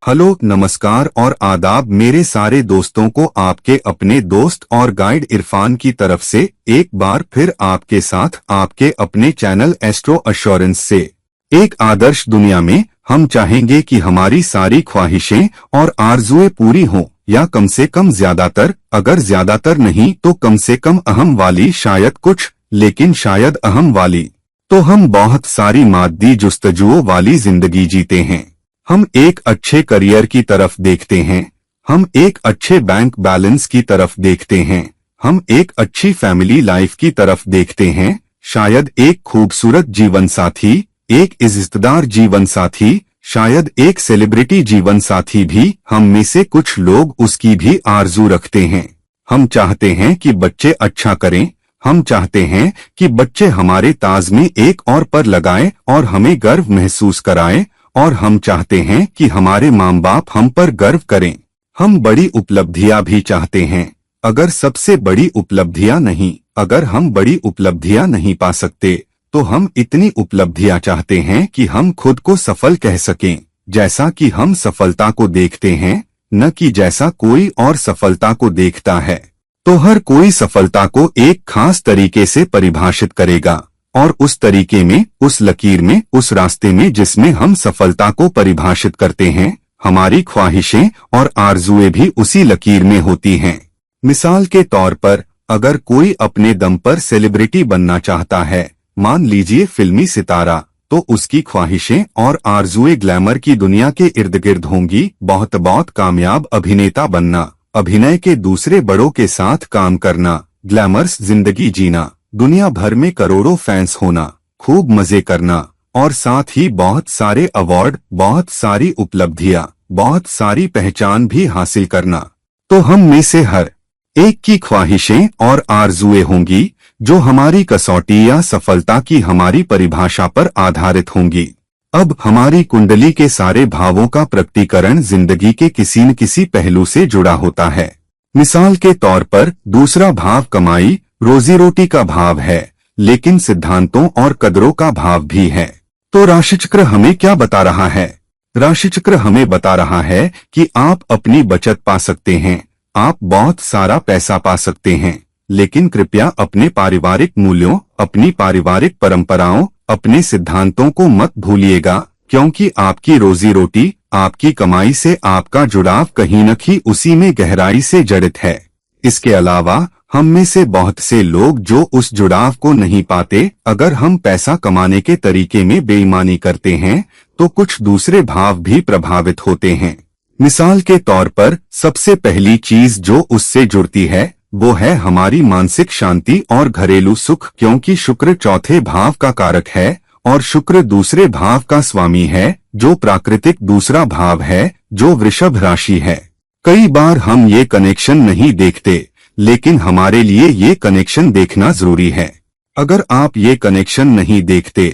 Hello, नमस्कार और आदाब मेरे सारे दोस्तों को आपके अपने दोस्त और गाइड इरफान की तरफ से एक बार फिर आपके साथ आपके अपने चैनल एस्ट्रो एश्योरेंस से। एक आदर्श दुनिया में हम चाहेंगे कि हमारी सारी ख्वाहिशें और आरजुएं पूरी हों, या कम से कम ज्यादातर, अगर ज्यादातर नहीं तो कम से कम अहम वाली, शायद कुछ, लेकिन शायद अहम वाली। तो हम बहुत सारी मादी जुस्तजुओं वाली जिंदगी जीते हैं। हम एक अच्छे करियर की तरफ देखते हैं, हम एक अच्छे बैंक बैलेंस की तरफ देखते हैं, हम एक अच्छी फैमिली लाइफ की तरफ देखते हैं, शायद एक खूबसूरत जीवन साथी, एक इज्जतदार जीवन साथी, शायद एक सेलिब्रिटी जीवन साथी भी हम में से कुछ लोग उसकी भी आरजू रखते हैं। हम चाहते हैं कि बच्चे अच्छा करें, हम चाहते हैं कि बच्चे हमारे ताज में एक और पर लगाएं और हमें गर्व महसूस कराएं, और हम चाहते हैं कि हमारे माँ बाप हम पर गर्व करें। हम बड़ी उपलब्धियां भी चाहते हैं, अगर सबसे बड़ी उपलब्धियां नहीं, अगर हम बड़ी उपलब्धियां नहीं पा सकते तो हम इतनी उपलब्धियां चाहते हैं कि हम खुद को सफल कह सकें, जैसा कि हम सफलता को देखते हैं, न कि जैसा कोई और सफलता को देखता है। तो हर कोई सफलता को एक खास तरीके से परिभाषित करेगा, और उस तरीके में, उस लकीर में, उस रास्ते में जिसमें हम सफलता को परिभाषित करते हैं, हमारी ख्वाहिशें और आरजुएं भी उसी लकीर में होती हैं। मिसाल के तौर पर, अगर कोई अपने दम पर सेलिब्रिटी बनना चाहता है, मान लीजिए फिल्मी सितारा, तो उसकी ख्वाहिशें और आरजुएं ग्लैमर की दुनिया के इर्द गिर्द होंगी। बहुत बहुत कामयाब अभिनेता बनना, अभिनय के दूसरे बड़ों के साथ काम करना, ग्लैमर्स जिंदगी जीना, दुनिया भर में करोड़ों फैंस होना, खूब मजे करना, और साथ ही बहुत सारे अवार्ड, बहुत सारी उपलब्धियां, बहुत सारी पहचान भी हासिल करना। तो हम में से हर एक की ख्वाहिशें और आरजुएं होंगी जो हमारी कसौटी या सफलता की हमारी परिभाषा पर आधारित होंगी। अब हमारी कुंडली के सारे भावों का प्रकटीकरण जिंदगी के किसी न किसी पहलू से जुड़ा होता है। मिसाल के तौर पर, दूसरा भाव कमाई, रोजी रोटी का भाव है, लेकिन सिद्धांतों और कदरों का भाव भी है। तो राशिचक्र हमें क्या बता रहा है? राशिचक्र हमें बता रहा है कि आप अपनी बचत पा सकते हैं, आप बहुत सारा पैसा पा सकते हैं, लेकिन कृपया अपने पारिवारिक मूल्यों, अपनी पारिवारिक परंपराओं, अपने सिद्धांतों को मत भूलिएगा, क्योंकि आपकी रोजी रोटी, आपकी कमाई से आपका जुड़ाव कहीं न कहीं उसी में गहराई से जड़ित है। इसके अलावा हम में से बहुत से लोग जो उस जुड़ाव को नहीं पाते, अगर हम पैसा कमाने के तरीके में बेईमानी करते हैं तो कुछ दूसरे भाव भी प्रभावित होते हैं। मिसाल के तौर पर, सबसे पहली चीज जो उससे जुड़ती है वो है हमारी मानसिक शांति और घरेलू सुख, क्योंकि शुक्र चौथे भाव का कारक है और शुक्र दूसरे भाव का स्वामी है, जो प्राकृतिक दूसरा भाव है, जो वृषभ राशि है। कई बार हम ये कनेक्शन नहीं देखते, लेकिन हमारे लिए ये कनेक्शन देखना जरूरी है। अगर आप ये कनेक्शन नहीं देखते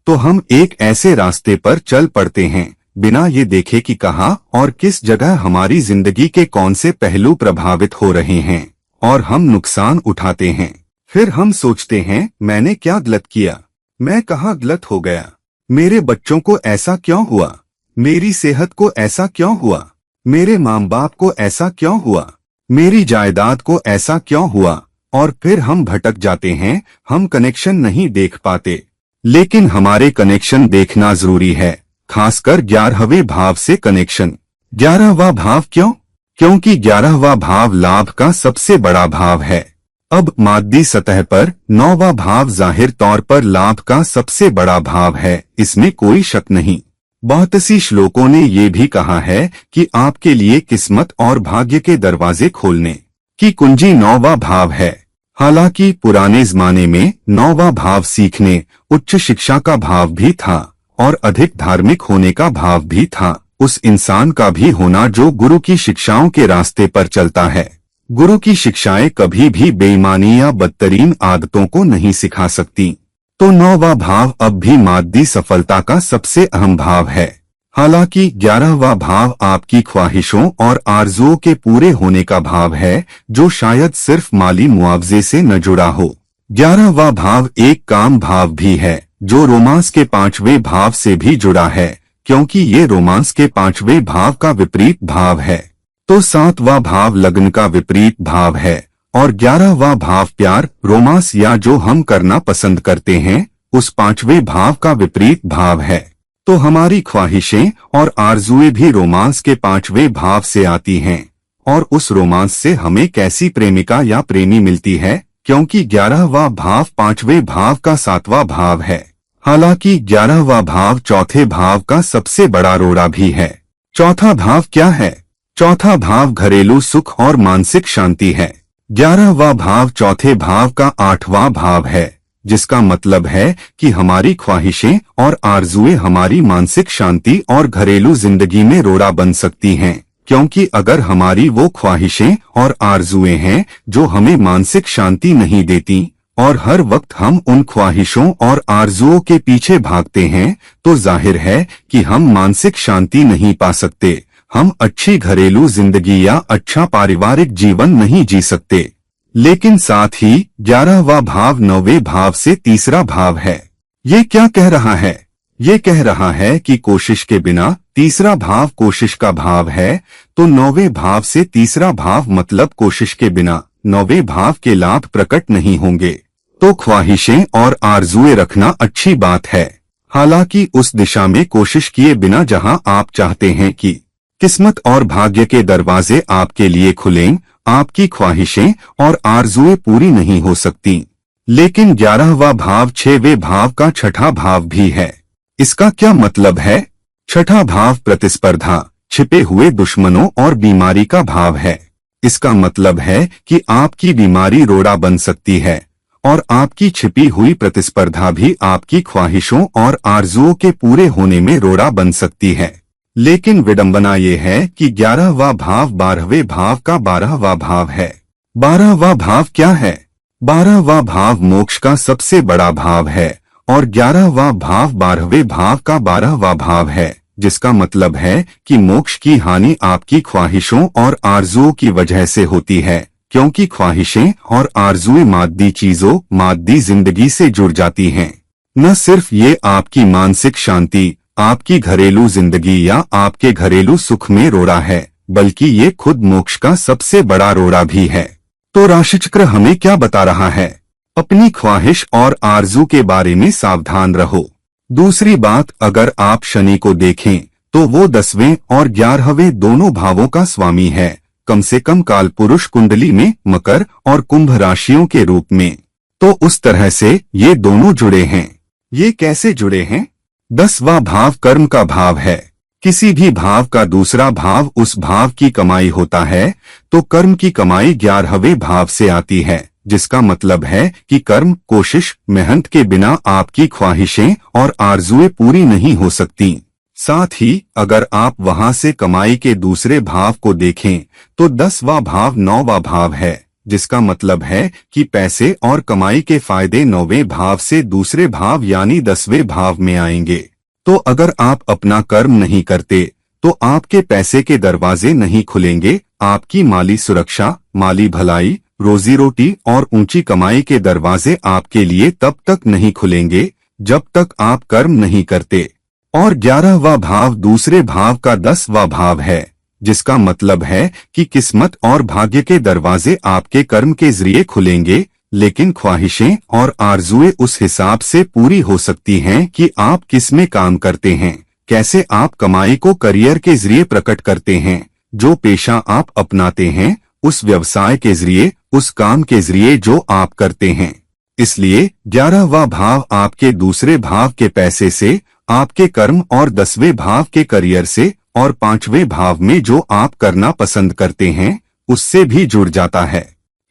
तो हम एक ऐसे रास्ते पर चल पड़ते हैं बिना ये देखे कि कहाँ और किस जगह हमारी जिंदगी के कौन से पहलू प्रभावित हो रहे हैं, और हम नुकसान उठाते हैं। फिर हम सोचते हैं, मैंने क्या गलत किया, मैं कहाँ गलत हो गया, मेरे बच्चों को ऐसा क्यों हुआ, मेरी सेहत को ऐसा क्यों हुआ, मेरे माँ बाप को ऐसा क्यों हुआ, मेरी जायदाद को ऐसा क्यों हुआ, और फिर हम भटक जाते हैं, हम कनेक्शन नहीं देख पाते। लेकिन हमारे कनेक्शन देखना जरूरी है, खासकर 11वें भाव से कनेक्शन। 11वां भाव क्यों? क्योंकि 11वां भाव लाभ का सबसे बड़ा भाव है। अब मादी सतह पर 9वां भाव जाहिर तौर पर लाभ का सबसे बड़ा भाव है, इसमें कोई शक नहीं। बहुत सी श्लोकों ने ये भी कहा है कि आपके लिए किस्मत और भाग्य के दरवाजे खोलने की कुंजी 9वां भाव है। हालांकि पुराने जमाने में 9वां भाव सीखने, उच्च शिक्षा का भाव भी था और अधिक धार्मिक होने का भाव भी था, उस इंसान का भी होना जो गुरु की शिक्षाओं के रास्ते पर चलता है। गुरु की शिक्षाएं कभी भी बेईमानी या बदतरीन आदतों को नहीं सिखा सकती। तो 9वां भाव अब भी मादी सफलता का सबसे अहम भाव है। हालांकि 11वां भाव आपकी ख्वाहिशों और आरजुओं के पूरे होने का भाव है, जो शायद सिर्फ माली मुआवजे से न जुड़ा हो। 11वां भाव एक काम भाव भी है, जो रोमांस के 5वें भाव से भी जुड़ा है, क्योंकि ये रोमांस के 5वें भाव का विपरीत भाव है। तो 7वां भाव लग्न का विपरीत भाव है और 11वां भाव प्यार, रोमांस या जो हम करना पसंद करते हैं उस 5वें भाव का विपरीत भाव है। तो हमारी ख्वाहिशें और आरजुएं भी रोमांस के 5वें भाव से आती हैं और उस रोमांस से हमें कैसी प्रेमिका या प्रेमी मिलती है, क्योंकि 11वां भाव 5वें भाव का 7वां भाव है। हालांकि 11वां भाव चौथे भाव का सबसे बड़ा रोड़ा भी है। चौथा भाव क्या है? चौथा भाव घरेलू सुख और मानसिक शांति है। 11वां भाव चौथे भाव का 8वां भाव है, जिसका मतलब है कि हमारी ख्वाहिशें और आरजुएं हमारी मानसिक शांति और घरेलू जिंदगी में रोड़ा बन सकती हैं, क्योंकि अगर हमारी वो ख्वाहिशें और आरजुएं हैं जो हमें मानसिक शांति नहीं देती और हर वक्त हम उन ख्वाहिशों और आरजुओं के पीछे भागते हैं, तो जाहिर है कि हम मानसिक शांति नहीं पा सकते, हम अच्छी घरेलू जिंदगी या अच्छा पारिवारिक जीवन नहीं जी सकते। लेकिन साथ ही 11वां भाव 9वें भाव से तीसरा भाव है। ये क्या कह रहा है? ये कह रहा है कि कोशिश के बिना तीसरा भाव कोशिश का भाव है, तो 9वें भाव से तीसरा भाव मतलब कोशिश के बिना 9वें भाव के लाभ प्रकट नहीं होंगे। तो ख्वाहिशें और आरजुएं रखना अच्छी बात है, हालांकि उस दिशा में कोशिश किए बिना जहां आप चाहते हैं कि किस्मत और भाग्य के दरवाजे आपके लिए खुलें, आपकी ख्वाहिशें और आरजुएं पूरी नहीं हो सकती। लेकिन 11वां भाव 6वें भाव का छठा भाव भी है। इसका क्या मतलब है? छठा भाव प्रतिस्पर्धा, छिपे हुए दुश्मनों और बीमारी का भाव है। इसका मतलब है कि आपकी बीमारी रोड़ा बन सकती है और आपकी छिपी हुई प्रतिस्पर्धा भी आपकी ख्वाहिशों और आरजुओं के पूरे होने में रोड़ा बन सकती है। लेकिन विडंबना ये है कि 11वां भाव 12वें भाव का 12वां भाव है। 12वां भाव क्या है? 12वां भाव मोक्ष का सबसे बड़ा भाव है और 11वां भाव 12वें भाव का 12वां भाव है, जिसका मतलब है कि मोक्ष की हानि आपकी ख्वाहिशों और आरजुओं की वजह से होती है, क्योंकि ख्वाहिशें और आरजुएं मादी चीजों, मादी जिंदगी से जुड़ जाती हैं। न सिर्फ ये आपकी मानसिक शांति, आपकी घरेलू जिंदगी या आपके घरेलू सुख में रोड़ा है, बल्कि ये खुद मोक्ष का सबसे बड़ा रोड़ा भी है। तो राशिचक्र हमें क्या बता रहा है? अपनी ख्वाहिश और आरजू के बारे में सावधान रहो। दूसरी बात, अगर आप शनि को देखें तो वो 10वें और 11वें दोनों भावों का स्वामी है, कम से कम काल पुरुष कुंडली में मकर और कुंभ राशियों के रूप में। तो उस तरह से ये दोनों जुड़े हैं। ये कैसे जुड़े हैं? 10वां भाव कर्म का भाव है। किसी भी भाव का दूसरा भाव उस भाव की कमाई होता है, तो कर्म की कमाई 11वें भाव से आती है, जिसका मतलब है कि कर्म, कोशिश, मेहनत के बिना आपकी ख्वाहिशें और आरजुएं पूरी नहीं हो सकती। साथ ही अगर आप वहां से कमाई के दूसरे भाव को देखें तो 10वां भाव 9वां भाव है, जिसका मतलब है कि पैसे और कमाई के फायदे 9वें भाव से दूसरे भाव यानी 10वें भाव में आएंगे। तो अगर आप अपना कर्म नहीं करते तो आपके पैसे के दरवाजे नहीं खुलेंगे, आपकी माली सुरक्षा, माली भलाई, रोजी रोटी और ऊंची कमाई के दरवाजे आपके लिए तब तक नहीं खुलेंगे जब तक आप कर्म नहीं करते। और 11वां भाव दूसरे भाव का 10वां भाव है, जिसका मतलब है कि किस्मत और भाग्य के दरवाजे आपके कर्म के जरिए खुलेंगे, लेकिन ख्वाहिशें और आरजुएं उस हिसाब से पूरी हो सकती हैं कि आप किस में काम करते हैं, कैसे आप कमाई को करियर के जरिए प्रकट करते हैं, जो पेशा आप अपनाते हैं, उस व्यवसाय के जरिए, उस काम के जरिए जो आप करते हैं। इसलिए 11वां भाव आपके दूसरे भाव के पैसे से, आपके कर्म और 10वें भाव के करियर से और 5वें भाव में जो आप करना पसंद करते हैं उससे भी जुड़ जाता है।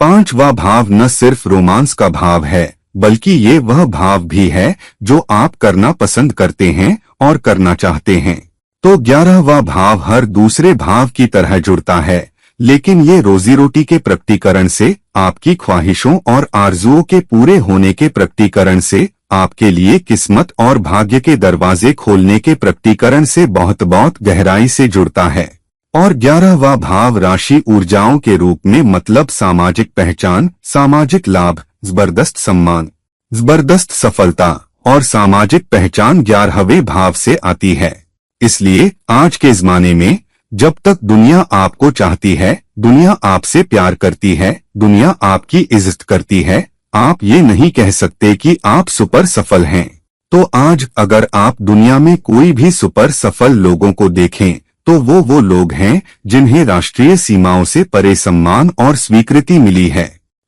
5वां भाव न सिर्फ रोमांस का भाव है, बल्कि ये वह भाव भी है जो आप करना पसंद करते हैं और करना चाहते हैं। तो 11वां भाव हर दूसरे भाव की तरह जुड़ता है, लेकिन ये रोजी रोटी के प्रकटीकरण से, आपकी ख्वाहिशों और आरजुओं के पूरे होने के प्रकटीकरण से, आपके लिए किस्मत और भाग्य के दरवाजे खोलने के प्रकटीकरण से बहुत बहुत गहराई से जुड़ता है। और 11वां भाव राशि ऊर्जाओं के रूप में मतलब सामाजिक पहचान, सामाजिक लाभ, जबरदस्त सम्मान, जबरदस्त सफलता और सामाजिक पहचान 11वें भाव से आती है। इसलिए आज के जमाने में जब तक दुनिया आपको चाहती है, दुनिया आपसे प्यार करती है, दुनिया आपकी इज्जत करती है, आप ये नहीं कह सकते कि आप सुपर सफल हैं। तो आज अगर आप दुनिया में कोई भी सुपर सफल लोगों को देखें तो वो लोग हैं जिन्हें राष्ट्रीय सीमाओं से परे सम्मान और स्वीकृति मिली है।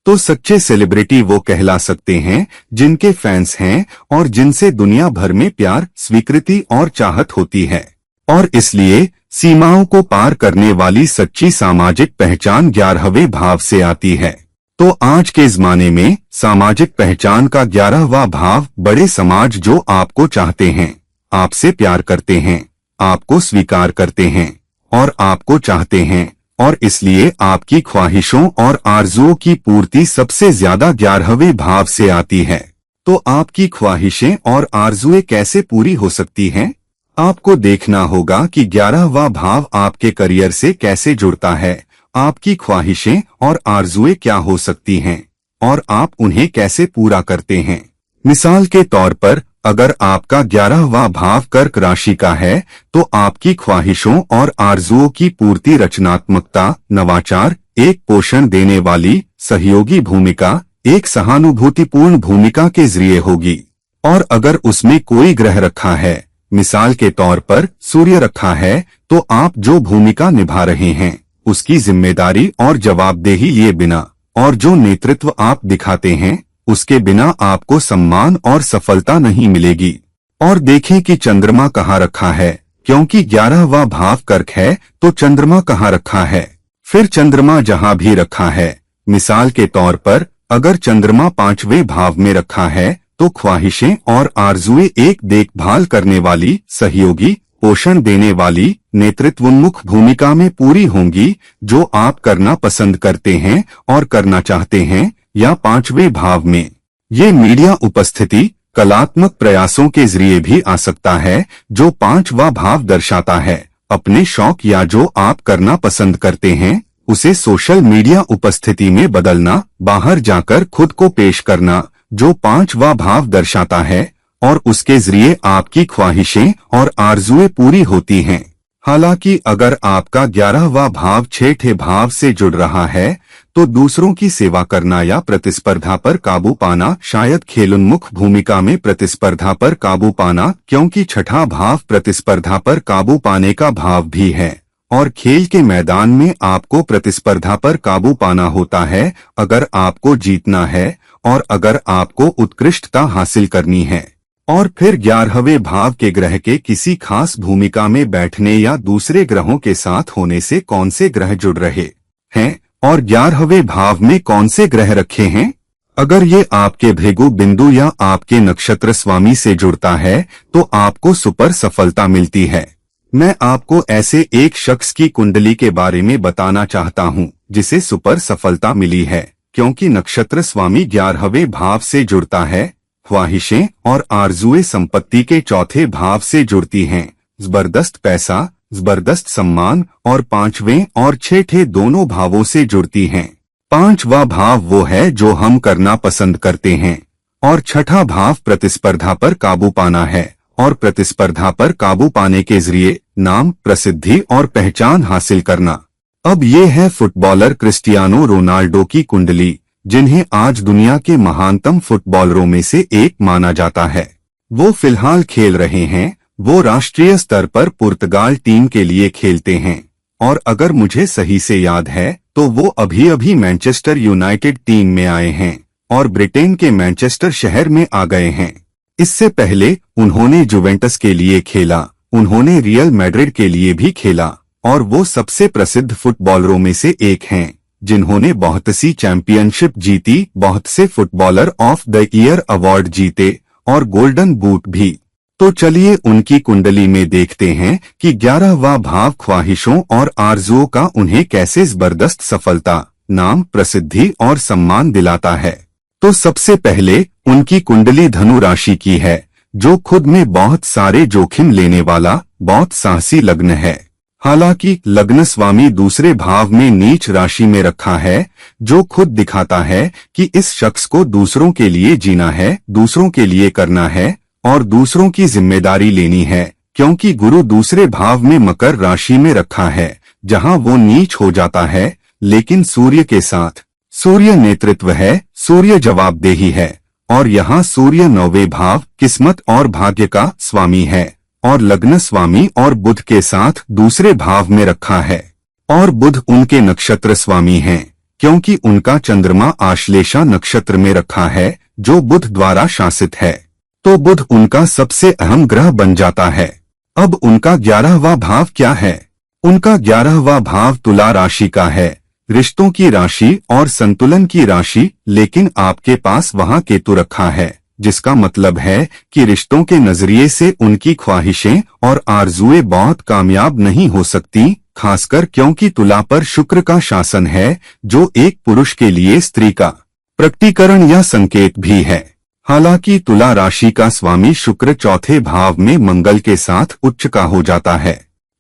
तो सच्चे सेलिब्रिटी वो कहला सकते हैं जिनके फैंस हैं और जिनसे दुनिया भर में प्यार, स्वीकृति और चाहत होती है। और इसलिए सीमाओं को पार करने वाली सच्ची सामाजिक पहचान 11वें भाव से आती है। तो आज के जमाने में सामाजिक पहचान का 11वां भाव बड़े समाज जो आपको चाहते हैं, आपसे प्यार करते हैं, आपको स्वीकार करते हैं और आपको चाहते हैं, और इसलिए आपकी ख्वाहिशों और आरजुओं की पूर्ति सबसे ज्यादा 11वें भाव से आती है। तो आपकी ख्वाहिशें और आरजुएं कैसे पूरी हो सकती हैं? आपको देखना होगा कि 11वां भाव आपके करियर से कैसे जुड़ता है, आपकी ख्वाहिशें और आरजुएं क्या हो सकती हैं और आप उन्हें कैसे पूरा करते हैं। मिसाल के तौर पर अगर आपका 11वां भाव कर्क राशि का है तो आपकी ख्वाहिशों और आरजुओं की पूर्ति रचनात्मकता, नवाचार, एक पोषण देने वाली सहयोगी भूमिका, एक सहानुभूतिपूर्ण भूमिका के जरिए होगी। और अगर उसमें कोई ग्रह रखा है, मिसाल के तौर पर सूर्य रखा है, तो आप जो भूमिका निभा रहे हैं उसकी जिम्मेदारी और जवाबदेही लिए बिना और जो नेतृत्व आप दिखाते हैं उसके बिना आपको सम्मान और सफलता नहीं मिलेगी। और देखें कि चंद्रमा कहाँ रखा है, क्योंकि 11वां भाव कर्क है तो चंद्रमा कहाँ रखा है। फिर चंद्रमा जहाँ भी रखा है, मिसाल के तौर पर अगर चंद्रमा 5वें भाव में रखा है तो ख्वाहिशें और आरजुएं एक देखभाल करने वाली, सहयोगी, पोषण देने वाली, नेतृत्वोन्मुख भूमिका में पूरी होंगी जो आप करना पसंद करते हैं और करना चाहते हैं। या 5वें भाव में ये मीडिया उपस्थिति, कलात्मक प्रयासों के जरिए भी आ सकता है जो 5वां भाव दर्शाता है अपने शौक या जो आप करना पसंद करते हैं उसे सोशल मीडिया उपस्थिति में बदलना, बाहर जाकर खुद को पेश करना जो 5वां भाव दर्शाता है, और उसके जरिए आपकी ख्वाहिशें और आरजुएं पूरी होती हैं। हालांकि अगर आपका 11वां भाव 6ठे भाव से जुड़ रहा है तो दूसरों की सेवा करना या प्रतिस्पर्धा पर काबू पाना, शायद खेलोन्मुख भूमिका में प्रतिस्पर्धा पर काबू पाना, क्योंकि 6ठा भाव प्रतिस्पर्धा पर काबू पाने का भाव भी है और खेल के मैदान में आपको प्रतिस्पर्धा पर काबू पाना होता है अगर आपको जीतना है और अगर आपको उत्कृष्टता हासिल करनी है। और फिर 11वें भाव के ग्रह के किसी खास भूमिका में बैठने या दूसरे ग्रहों के साथ होने से कौन से ग्रह जुड़ रहे हैं और 11वें भाव में कौन से ग्रह रखे हैं। अगर ये आपके भृगु बिंदु या आपके नक्षत्र स्वामी से जुड़ता है तो आपको सुपर सफलता मिलती है। मैं आपको ऐसे एक शख्स की कुंडली के बारे में बताना चाहता हूँ जिसे सुपर सफलता मिली है, क्योंकि नक्षत्र स्वामी 11वें भाव से जुड़ता है। ख्वाहिशें और आरजुएं संपत्ति के 4थे भाव से जुड़ती हैं। जबरदस्त पैसा, जबरदस्त सम्मान और 5वें और 6ठे दोनों भावों से जुड़ती हैं। 5वां भाव वो है जो हम करना पसंद करते हैं और 6ठा भाव प्रतिस्पर्धा पर काबू पाना है और प्रतिस्पर्धा पर काबू पाने के जरिए नाम, प्रसिद्धि और पहचान हासिल करना। अब ये है फुटबॉलर क्रिस्टियानो रोनाल्डो की कुंडली, जिन्हें आज दुनिया के महानतम फुटबॉलरों में से एक माना जाता है। वो फिलहाल खेल रहे हैं, वो राष्ट्रीय स्तर पर पुर्तगाल टीम के लिए खेलते हैं और अगर मुझे सही से याद है तो वो अभी अभी मैनचेस्टर यूनाइटेड टीम में आए हैं और ब्रिटेन के मैनचेस्टर शहर में आ गए हैं। इससे पहले उन्होंने जुवेंटस के लिए खेला, उन्होंने रियल मैड्रिड के लिए भी खेला और वो सबसे प्रसिद्ध फुटबॉलरों में से एक हैं जिन्होंने बहुत सी चैंपियनशिप जीती, बहुत से footballer of the year award जीते और गोल्डन बूट भी। तो चलिए उनकी कुंडली में देखते हैं कि 11वां भाव ख्वाहिशों और आरजुओं का उन्हें कैसे जबरदस्त सफलता, नाम, प्रसिद्धि और सम्मान दिलाता है। तो सबसे पहले उनकी कुंडली धनु राशि की है, जो खुद में बहुत सारे जोखिम लेने वाला, बहुत साहसी लग्न है। हालांकि लग्न स्वामी दूसरे भाव में नीच राशि में रखा है, जो खुद दिखाता है कि इस शख्स को दूसरों के लिए जीना है, दूसरों के लिए करना है और दूसरों की जिम्मेदारी लेनी है, क्योंकि गुरु दूसरे भाव में मकर राशि में रखा है, जहां वो नीच हो जाता है, लेकिन सूर्य के साथ। सूर्य नेतृत्व है, सूर्य जवाबदेही है, और यहाँ सूर्य 9वें भाव किस्मत और भाग्य का स्वामी है, और लग्न स्वामी और बुध के साथ दूसरे भाव में रखा है, और बुध उनके नक्षत्र स्वामी हैं, क्योंकि उनका चंद्रमा आश्लेषा नक्षत्र में रखा है, जो बुध द्वारा शासित है। तो बुध उनका सबसे अहम ग्रह बन जाता है। अब उनका 11वां भाव क्या है? उनका 11वां भाव तुला राशि का है, रिश्तों की राशि और संतुलन की राशि, लेकिन आपके पास वहां केतु रखा है, जिसका मतलब है कि रिश्तों के नजरिए से उनकी ख्वाहिशें और आरजुएं बहुत कामयाब नहीं हो सकती, खासकर क्योंकि तुला पर शुक्र का शासन है, जो एक पुरुष के लिए स्त्री का प्रकटीकरण या संकेत भी है। हालांकि तुला राशि का स्वामी शुक्र चौथे भाव में मंगल के साथ उच्च का हो जाता है।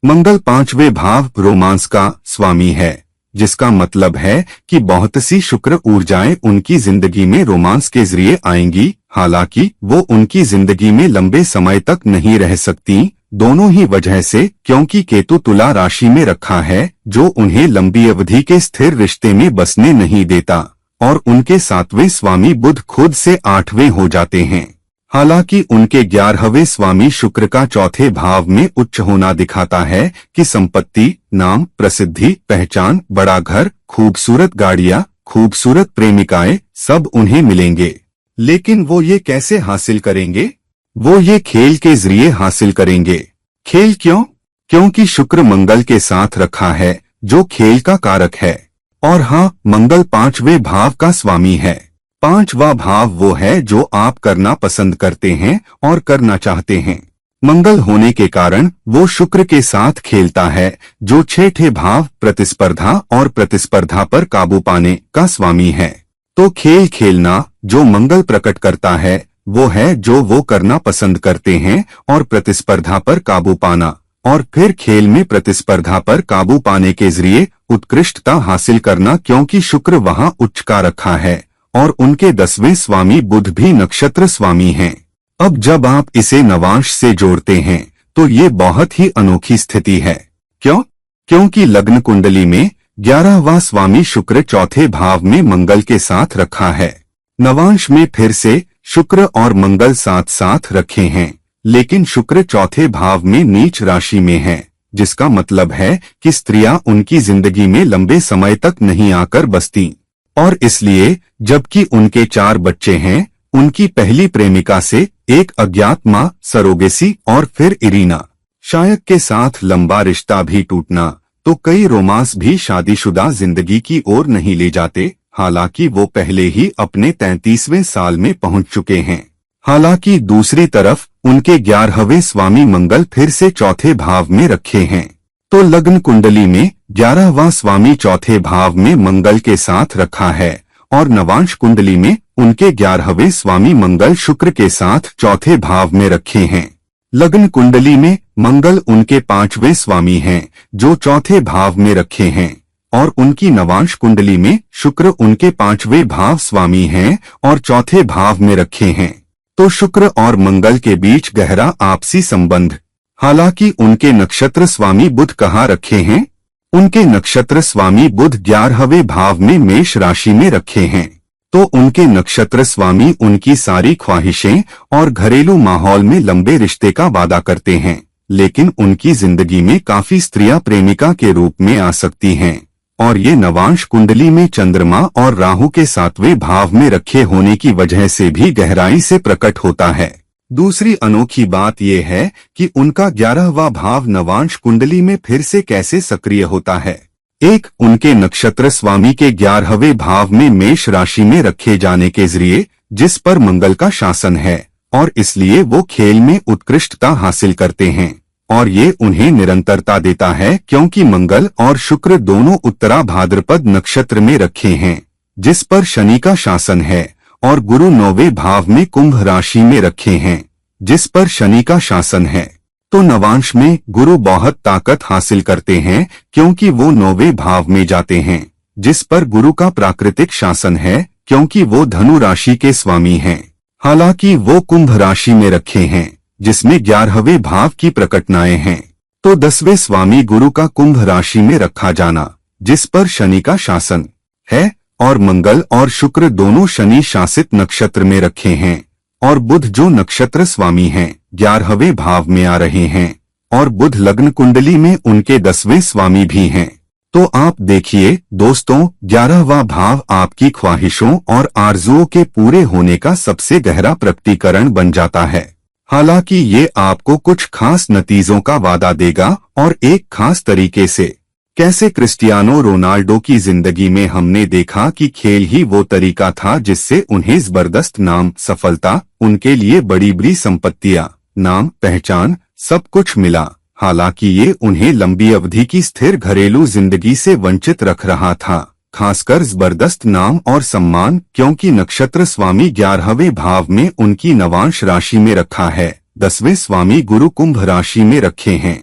मंगल 5वें भाव रोमांस का स्वामी है, जिसका मतलब है कि बहुत सी शुक्र ऊर्जाएं उनकी जिंदगी में रोमांस के जरिए आएंगी। हालांकि वो उनकी जिंदगी में लंबे समय तक नहीं रह सकती, दोनों ही वजह से, क्योंकि केतु तुला राशि में रखा है, जो उन्हें लंबी अवधि के स्थिर रिश्ते में बसने नहीं देता, और उनके 7वें स्वामी बुध खुद से 8वें हो जाते हैं। हालांकि उनके 11वें स्वामी शुक्र का चौथे भाव में उच्च होना दिखाता है कि संपत्ति, नाम, प्रसिद्धि, पहचान, बड़ा घर, खूबसूरत गाड़ियां, खूबसूरत प्रेमिकाएं सब उन्हें मिलेंगे। लेकिन वो ये कैसे हासिल करेंगे? वो ये खेल के जरिए हासिल करेंगे। खेल क्यों? क्योंकि शुक्र मंगल के साथ रखा है, जो खेल का कारक है। और हाँ, मंगल 5वें भाव का स्वामी है। 5वां भाव वो है जो आप करना पसंद करते हैं और करना चाहते हैं। मंगल होने के कारण वो शुक्र के साथ खेलता है, जो 6ठे भाव प्रतिस्पर्धा और प्रतिस्पर्धा पर काबू पाने का स्वामी है। तो खेल खेलना जो मंगल प्रकट करता है, वो है जो वो करना पसंद करते हैं, और प्रतिस्पर्धा पर काबू पाना, और फिर खेल में प्रतिस्पर्धा पर काबू पाने के जरिए उत्कृष्टता हासिल करना, क्योंकि शुक्र वहां उच्च का रखा है, और उनके 10वें स्वामी बुध भी नक्षत्र स्वामी हैं। अब जब आप इसे नवांश से जोड़ते हैं, तो ये बहुत ही अनोखी स्थिति है। क्यों? क्योंकि लग्न कुंडली में 11वां स्वामी शुक्र चौथे भाव में मंगल के साथ रखा है। नवांश में फिर से शुक्र और मंगल साथ साथ रखे हैं, लेकिन शुक्र चौथे भाव में नीच राशि में है, जिसका मतलब है कि स्त्रियां उनकी जिंदगी में लंबे समय तक नहीं आकर बसती। और इसलिए जबकि उनके 4 बच्चे हैं, उनकी पहली प्रेमिका से एक अज्ञात मां, सरोगेसी और फिर इरीना शायक के साथ लंबा रिश्ता भी टूटना, तो कई रोमांस भी शादीशुदा जिंदगी की ओर नहीं ले जाते। हालांकि वो पहले ही अपने 33वें साल में पहुंच चुके हैं। हालांकि दूसरी तरफ उनके 11वें स्वामी मंगल फिर से चौथे भाव में रखे हैं। तो लग्न कुंडली में 11वां स्वामी चौथे भाव में मंगल के साथ रखा है, और नवांश कुंडली में उनके 11वें स्वामी मंगल शुक्र के साथ चौथे भाव में रखे हैं। लग्न कुंडली में मंगल उनके 5वें स्वामी हैं, जो चौथे भाव में रखे हैं, और उनकी नवांश कुंडली में शुक्र उनके 5वें भाव स्वामी हैं और चौथे भाव में रखे हैं। तो शुक्र और मंगल के बीच गहरा आपसी संबंध। हालांकि उनके नक्षत्र स्वामी बुध कहाँ रखे हैं? उनके नक्षत्र स्वामी बुध 11वें भाव में मेष राशि में रखे हैं। तो उनके नक्षत्र स्वामी उनकी सारी ख्वाहिशें और घरेलू माहौल में लंबे रिश्ते का वादा करते हैं, लेकिन उनकी जिंदगी में काफी स्त्रियां प्रेमिका के रूप में आ सकती हैं, और ये नवांश कुंडली में चंद्रमा और राहु के 7वें भाव में रखे होने की वजह से भी गहराई से प्रकट होता है। दूसरी अनोखी बात यह है कि उनका 11वां भाव नवांश कुंडली में फिर से कैसे सक्रिय होता है। एक, उनके नक्षत्र स्वामी के 11वें भाव में मेष राशि में रखे जाने के जरिए, जिस पर मंगल का शासन है, और इसलिए वो खेल में उत्कृष्टता हासिल करते हैं, और ये उन्हें निरंतरता देता है, क्योंकि मंगल और शुक्र दोनों उत्तरा भाद्रपद नक्षत्र में रखे हैं, जिस पर शनि का शासन है, और गुरु 9वें भाव में कुंभ राशि में रखे हैं, जिस पर शनि का शासन है। तो नवांश में गुरु बहुत ताकत हासिल करते हैं, क्योंकि वो 9वें भाव में जाते हैं, जिस पर गुरु का प्राकृतिक शासन है, क्योंकि वो धनु राशि के स्वामी हैं। हालांकि वो कुंभ राशि में रखे हैं, जिसमें 11वें भाव की प्रकटनाएं हैं। तो 10वें स्वामी गुरु का कुंभ राशि में रखा जाना, जिस पर शनि का शासन है, और मंगल और शुक्र दोनों शनि शासित नक्षत्र में रखे हैं, और बुध जो नक्षत्र स्वामी हैं 11वें भाव में आ रहे हैं, और बुध लग्न कुंडली में उनके 10वें स्वामी भी हैं। तो आप देखिए दोस्तों, 11वां भाव आपकी ख्वाहिशों और आरजुओं के पूरे होने का सबसे गहरा प्रकटीकरण बन जाता है। हालांकि ये आपको कुछ खास नतीजों का वादा देगा और एक खास तरीके से। कैसे क्रिस्टियानो रोनाल्डो की जिंदगी में हमने देखा कि खेल ही वो तरीका था जिससे उन्हें जबरदस्त नाम, सफलता, उनके लिए बड़ी संपत्तियां, नाम, पहचान सब कुछ मिला। हालांकि ये उन्हें लंबी अवधि की स्थिर घरेलू जिंदगी से वंचित रख रहा था, खासकर जबरदस्त नाम और सम्मान, क्योंकि नक्षत्र स्वामी 11वें भाव में उनकी नवांश राशि में रखा है, 10वें स्वामी गुरु कुंभ राशि में रखे हैं,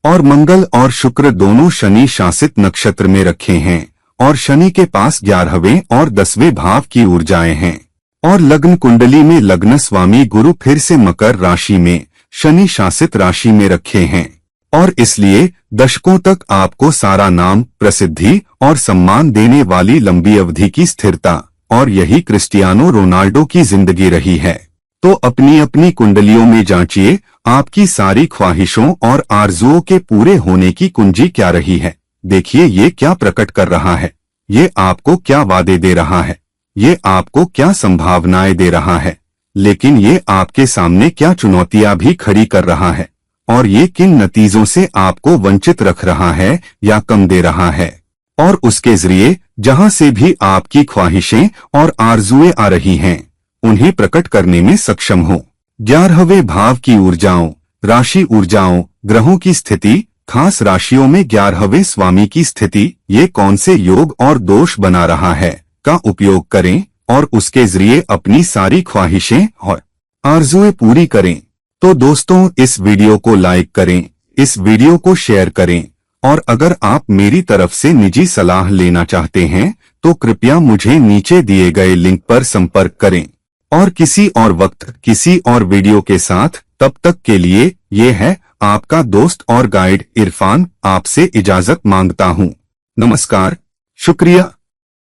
और मंगल और शुक्र दोनों शनि शासित नक्षत्र में रखे हैं, और शनि के पास 11वें और 10वें भाव की ऊर्जाएं हैं, और लग्न कुंडली में लग्न स्वामी गुरु फिर से मकर राशि में शनि शासित राशि में रखे हैं, और इसलिए दशकों तक आपको सारा नाम, प्रसिद्धि और सम्मान देने वाली लंबी अवधि की स्थिरता, और यही क्रिस्टियानो रोनाल्डो की जिंदगी रही है। तो अपनी अपनी कुंडलियों में जांचिए, आपकी सारी ख्वाहिशों और आरजुओं के पूरे होने की कुंजी क्या रही है। देखिए ये क्या प्रकट कर रहा है, ये आपको क्या वादे दे रहा है, ये आपको क्या संभावनाएं दे रहा है, लेकिन ये आपके सामने क्या चुनौतियां भी खड़ी कर रहा है, और ये किन नतीजों से आपको वंचित रख रहा है या कम दे रहा है, और उसके जरिए जहां से भी आपकी ख्वाहिशें और आरजुएं आ रही हैं उन्हें प्रकट करने में सक्षम हो। 11वें भाव की ऊर्जाओं, राशि ऊर्जाओं, ग्रहों की स्थिति, खास राशियों में 11वें स्वामी की स्थिति, ये कौन से योग और दोष बना रहा है का उपयोग करें और उसके जरिए अपनी सारी ख्वाहिशें और आरजुएं पूरी करें। तो दोस्तों इस वीडियो को लाइक करें, इस वीडियो को शेयर करें, और अगर आप मेरी तरफ से निजी सलाह लेना चाहते हैं तो कृपया मुझे नीचे दिए गए लिंक पर संपर्क करें। और किसी और वक्त किसी और वीडियो के साथ, तब तक के लिए ये है आपका दोस्त और गाइड इरफान आपसे इजाजत मांगता हूँ। नमस्कार, शुक्रिया।